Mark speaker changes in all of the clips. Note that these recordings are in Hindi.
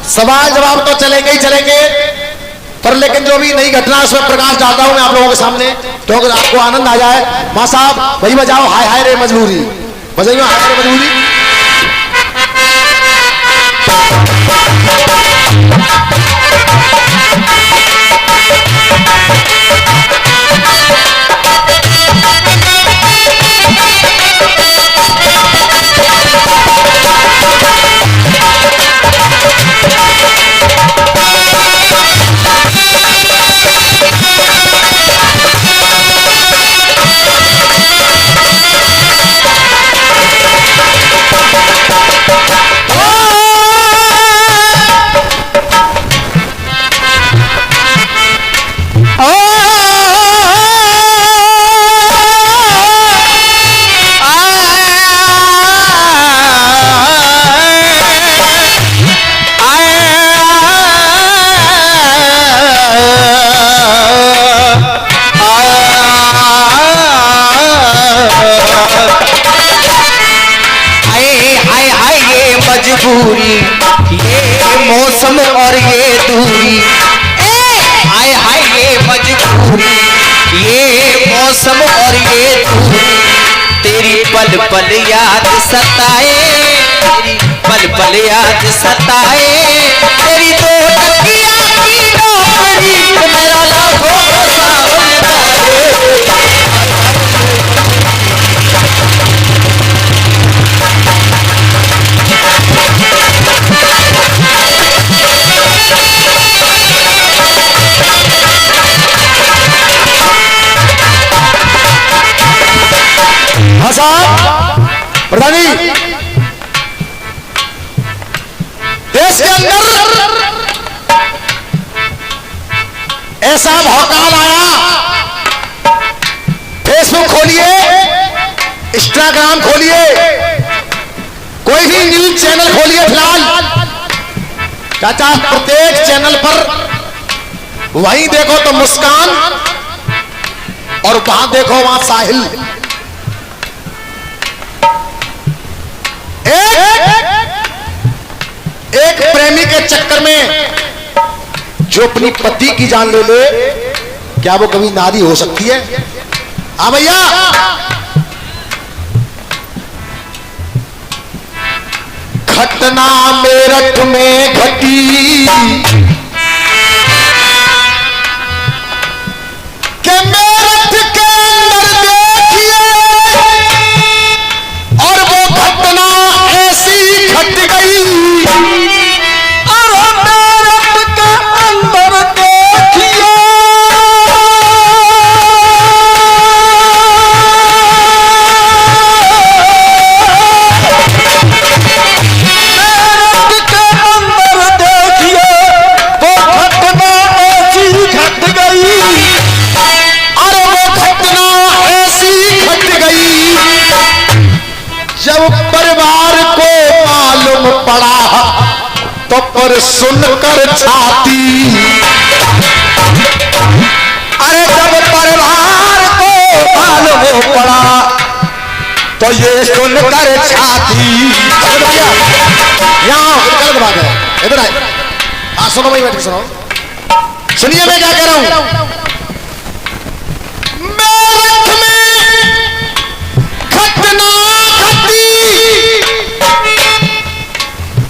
Speaker 1: सवाल जवाब तो चलेंगे ही चलेंगे, पर लेकिन जो भी नई घटना उसमें प्रकाश डालता हूं मैं आप लोगों के सामने, तो अगर आपको आनंद आ जाए। मां साहब वही बजाओ, हाय हाय रे मजबूरी, बजाइए हाय हाय रे मजबूरी।
Speaker 2: मजबूरी ये मौसम और ये दूरी, हाय हाय ये मजबूरी ये मौसम और ये दूरी, तेरी पल पल याद सताए, तेरी पल पल याद सताए, तेरी दो टकिया की नौकरी मेरा लाखों सावन करे।
Speaker 1: प्रधानी देश के अंदर ऐसा भौकाल आया, फेसबुक खोलिए, इंस्टाग्राम खोलिए, कोई भी न्यूज चैनल खोलिए, फिलहाल चाचा प्रत्येक चैनल पर वहीं देखो तो मुस्कान और वहां देखो वहां साहिल। एक प्रेमी के चक्कर में जो अपनी पति की जान ले ले, क्या वो कभी नारी हो सकती है? हाँ भैया, घटना मेरठ में घटी के मेरठ के अंदर देखिए, और वो घटना ऐसी घट गई, और मेरठ के अंदर देखिए, मेरठ के अंदर देखिए वो घटना ऐसी घट गई, और वो घटना ऐसी घट गई, जब परिवार को मालूम पड़ा तो पर सुनकर छाती, अरे जब परिवार को मालूम पड़ा तो ये सुनकर छाती। यहाँ गलत बात है, इधर आए, सुनो भाई, बैठ सुनो, सुनिए मैं क्या कह रहा हूं। मेरठ में घटना घटी,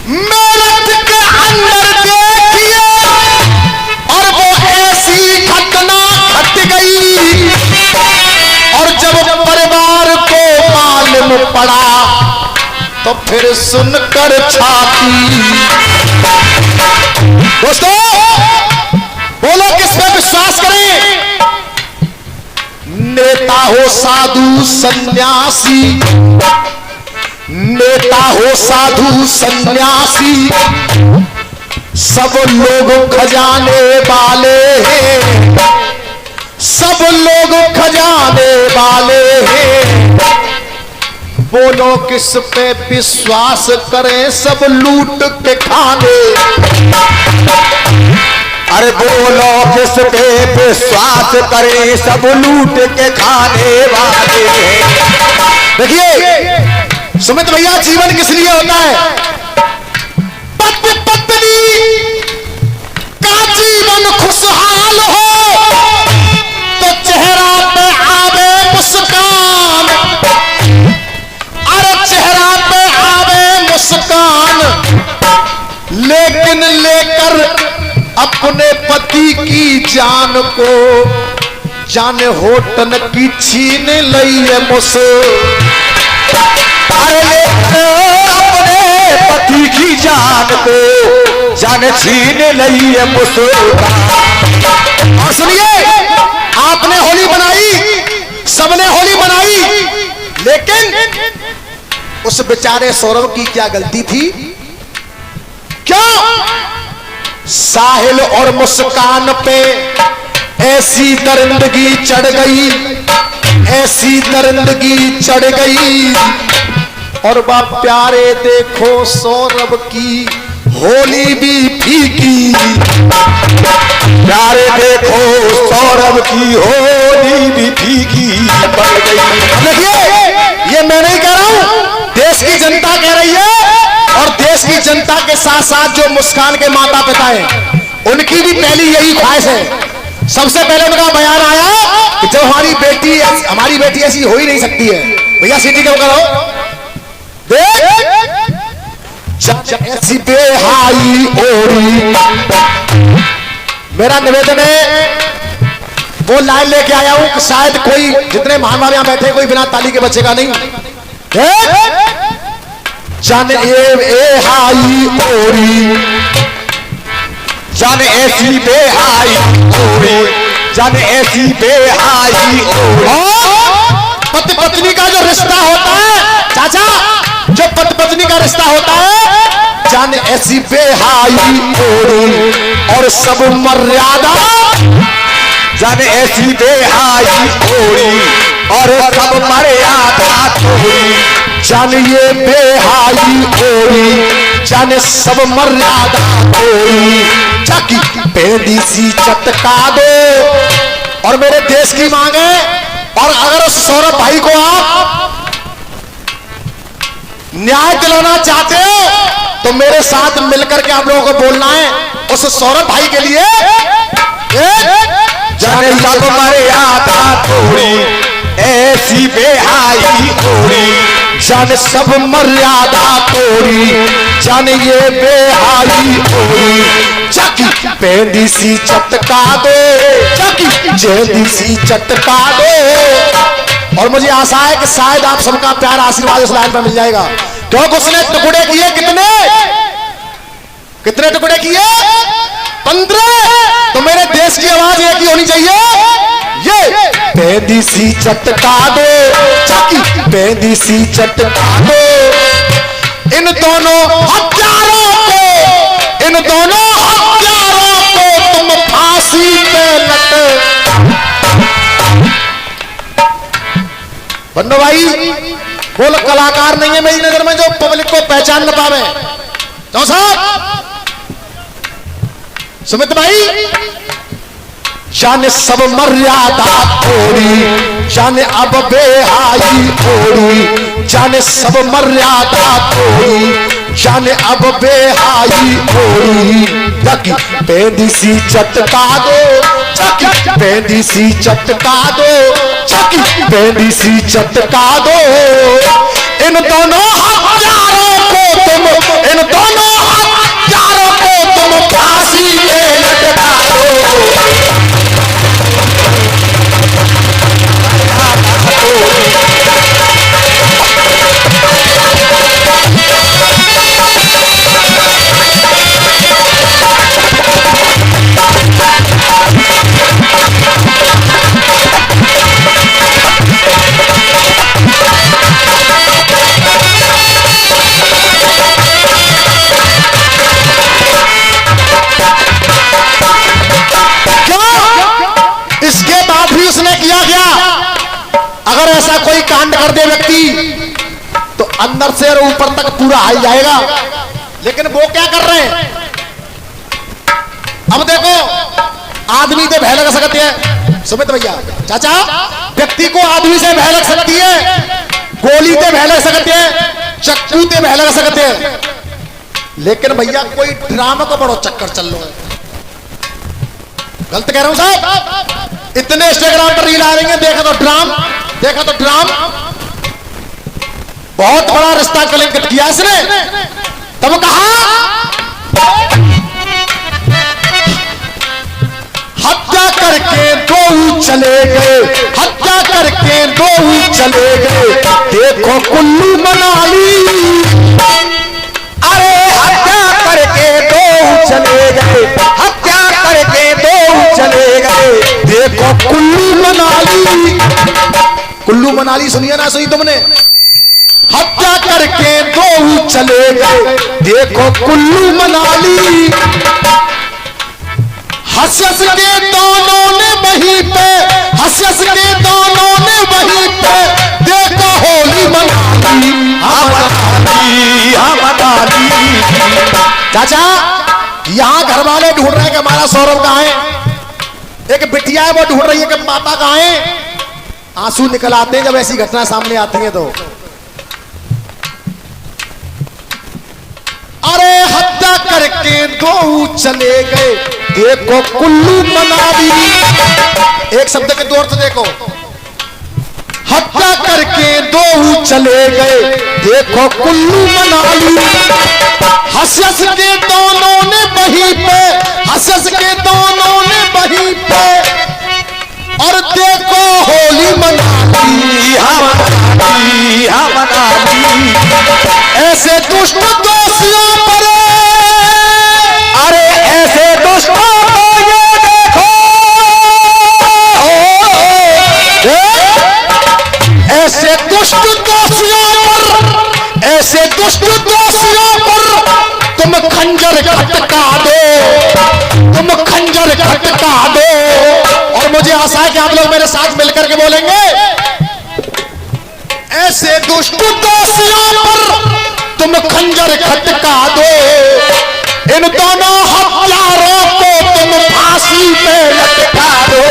Speaker 1: मेरठ के अंदर देखिए, और वो ऐसी घटना घट गई, और जब परिवार को मालूम पड़ा तो फिर सुनकर छाती। दोस्तों बोलो किस पे विश्वास करें? नेता हो साधु सन्यासी, नेता हो साधु सन्यासी, सब लोग खजाने वाले हैं, सब लोग खजाने वाले हैं, बोलो किस पे विश्वास करें? सब लूट के खाने, अरे बोलो किस पे विश्वास करें? सब लूट के खाने वाले हैं। देखिए सुमित भैया, जीवन किस लिए होता है? पति पत्नी लेकिन लेकर अपने पति की जान को, जान होटन की छीन लई है मुझसे।
Speaker 2: अरे अपने पति की जान को, जान छीन लई है मुझसे।
Speaker 1: और सुनिए, आपने होली बनाई, सबने होली बनाई, लेकिन उस बेचारे सौरभ की क्या गलती थी? क्यों साहिल और मुस्कान पे ऐसी दरिंदगी चढ़ गई, ऐसी दरिंदगी चढ़ गई। और बाप प्यारे देखो सौरभ की होली भी फीकी,
Speaker 2: प्यारे देखो सौरभ की होली भी फीकी पड़ गई।
Speaker 1: देखिए, ये मैं नहीं कह रहा हूं, देश की जनता कह रही है। और देश की जनता के साथ साथ जो मुस्कान के माता पिता हैं, उनकी भी पहली यही ख्वाहिश है। सबसे पहले उनका बयान आया कि जब हमारी बेटी ऐसी हो ही नहीं सकती है। भैया सीटी क्यों करो, देख ऐसी बेहाई ओरी। मेरा निवेदन है, वो लाइन लेके आया हूं कि शायद कोई, जितने महान भाव यहां बैठे, कोई बिना ताली के बचेगा नहीं। जान ए हाई ओरी,
Speaker 2: जान ऐसी बेहाई ओरी, जान ऐसी बेहाई ओरी।
Speaker 1: पति पत्नी का जो रिश्ता होता है चाचा, जो पति पत्नी का रिश्ता होता है, जान ऐसी बेहाई ओरी और सब मर्यादा,
Speaker 2: जान ऐसी बेहाई ओरी और सब मर्यादा तोड़ी।
Speaker 1: जान ये बेहाई ओरी, जान सब मर्यादा तोड़ी। चाकी पेंदी सी चटका दो। और मेरे देश की मांग है, और अगर उस सौरभ भाई को आप न्याय दिलाना चाहते हो तो मेरे साथ मिलकर के आप लोगों को बोलना है उस सौरभ भाई के लिए,
Speaker 2: जाने सब मर्यादा तोड़ी, ऐसी बेहाई ओरी।
Speaker 1: जाने सब मर्यादा तोड़ी, जाने ये बेहाई ओरी। चाकी पेंदी सी चटका दो, चाकी जेदी सी चटका दो। और मुझे आशा है कि शायद आप सबका प्यार आशीर्वाद इस लाइन पर मिल जाएगा, क्योंकि उसने टुकड़े किए कितने, कितने टुकड़े किए? 15। तो मेरे देश की आवाज एक ही होनी चाहिए, ये पेंदी सी चटका दो, चाकी पेंदी सी चटका दो। इन दोनों हत्यारों को, इन दोनों हत्यारों को तुम फांसी पे लट। बन्नो भाई, वो लोग कलाकार नहीं है मेरी नजर में जो पब्लिक को पहचान न पावे। तो साहब सुमित भाई, जाने सब मर्यादा तोड़ी, जाने अब बेहाई ओरी। जाने सब मर्यादा तोड़ी, जाने अब बेहाई ओरी। चाकी पेंदी सी चटका दो, चाकी पेंदी सी चटका दो, चाकी पेंदी सी चटका दो। इन दोनों हत्यारों को तुम, इन दोनों हत्यारों को तुम फांसी पे लटका दो। इसके बाद भी उसने किया क्या? अगर ऐसा कोई कांड कर दे व्यक्ति तो अंदर से और ऊपर तक पूरा हिल जाएगा। लेकिन वो क्या कर रहे हैं? अब देखो, आदमी से भय लग सकती है सुमित भैया, चाचा, व्यक्ति को आदमी से भय लग सकती है, गोली से भय लग सकती है, चक्कू से भय लग सकते हैं। लेकिन भैया कोई ड्रामा का बड़ा चक्कर चल रहा है। गलत कह रहा हूं साहब? इतने इंस्टाग्राम पर रील आ रही है, देखा तो ड्राम, देखा तो ड्राम। बहुत बड़ा रिश्ता कलंकित किया इसने। तब कहा चले गए, हत्या करके दो चले गए, देखो कुल्लू मनाली।
Speaker 2: अरे हत्या करके दो चले गए, हत्या करके दो चले गए,
Speaker 1: देखो कुल्लू मनाली। कुल्लू मनाली सुनिए ना, सुनी तुमने? हत्या करके दो चले गए, देखो कुल्लू मनाली। हंस हंस के दोनों ने वहीं पे, हंस हंस के दोनों ने वहीं पे, देखो होली मनाली। चाचा यहाँ घर वाले ढूंढ रहे हैं कि हमारा सौरभ कहाँ है। एक बिटिया है वो ढूंढ रही है कि पापा कहाँ है। आंसू निकल आते हैं जब ऐसी घटना सामने आती है तो। अरे हत्या करके दो चले गए, देखो कुल्लू मनाली। एक शब्द के दो अर्थ देखो। हत्या करके दो चले गए, देखो कुल्लू मनाली। हंस हंस के दोनों ने वहीं पे, हंस हंस के दोनों ने वहीं पे, और देखो होली मनाली। ऐसे दुष्ट दोषियों पर,
Speaker 2: अरे ऐसे दुष्टों को ये देखो,
Speaker 1: ऐसे दुष्ट दोषियों पर, ऐसे दुष्ट दोषियों पर तुम खंजर खटका दो, तुम खंजर खटका दो। और मुझे आशा है कि आप लोग मेरे साथ मिलकर के बोलेंगे, ऐसे दुष्ट दोषियों पर तुम खंजर खटका दो, इन दोनों हत्यारों को तुम फांसी पे लटका दो।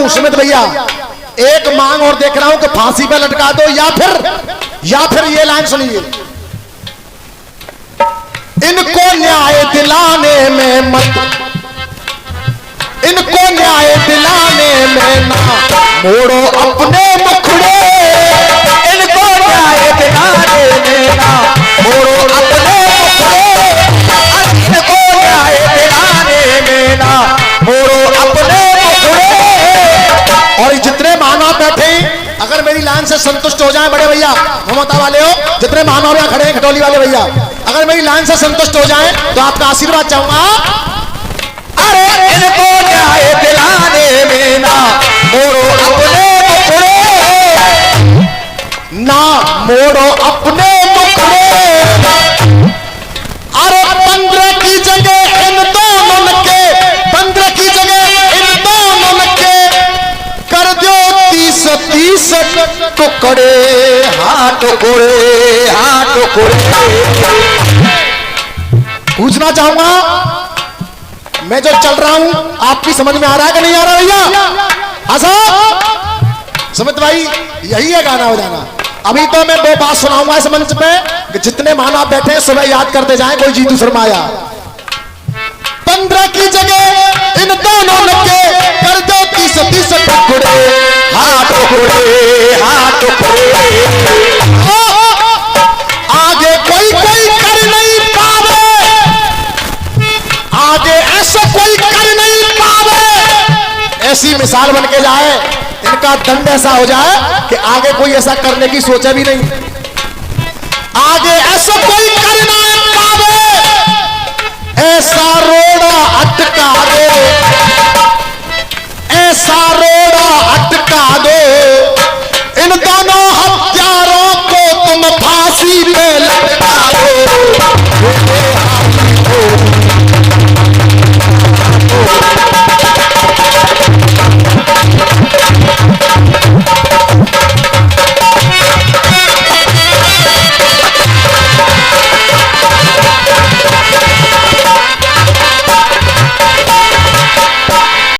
Speaker 1: सुमित भैया एक मांग और देख रहा हूं कि फांसी पे लटका दो, या फिर ये लाइन सुनिए, इनको न्याय दिलाने में मत, इनको न्याय दिलाने में ना मोड़ो अपने मुखड़े,
Speaker 2: इनको न्याय दिलाने में ना मोड़ो अपने मुखड़े, इनको न्याय दिलाने में ना मोड़ो अपने मुखड़े।
Speaker 1: और जितने मानव बैठे अगर मेरी लाइन से संतुष्ट हो जाएं, बड़े भैया ममता वाले हो, जितने मानव यहाँ खड़े हैं खटोली वाले भैया, अगर मेरी लाइन से संतुष्ट हो जाएं तो आपका आशीर्वाद चाहूंगा।
Speaker 2: अरे इनको न्याय दिलाने में ना मोड़ो अपने मुखड़े,
Speaker 1: ना मोड़ो अपने मुखड़े। अरे 15 की जगह इन दोनों के, 15 की जगह इन दोनों के कर दो 30 टुकड़े,
Speaker 2: हाँ टुकड़े, हाँ टुकड़े।
Speaker 1: पूछना चाहूंगा मैं जो चल रहा हूं आपकी समझ में आ रहा है कि नहीं आ रहा भैया? हाँ साहब सुमित भाई, यही है गाना बजाना। अभी तो मैं वो बात सुनाऊंगा इस मंच पे कि जितने मानव बैठे हैं सुबह याद करते जाएं, कोई जीतू शर्माया। 15 की जगह इन दोनों के कर दो 30 टुकड़े,
Speaker 2: हाँ टुकड़े, हाँ टुकड़े।
Speaker 1: आगे कोई कर नहीं पावे, आगे ऐसा कोई कर नहीं पावे, ऐसी मिसाल बन के जाए, इनका दंड ऐसा हो जाए कि आगे कोई ऐसा करने की सोचा भी नहीं। आगे ऐसा कोई करना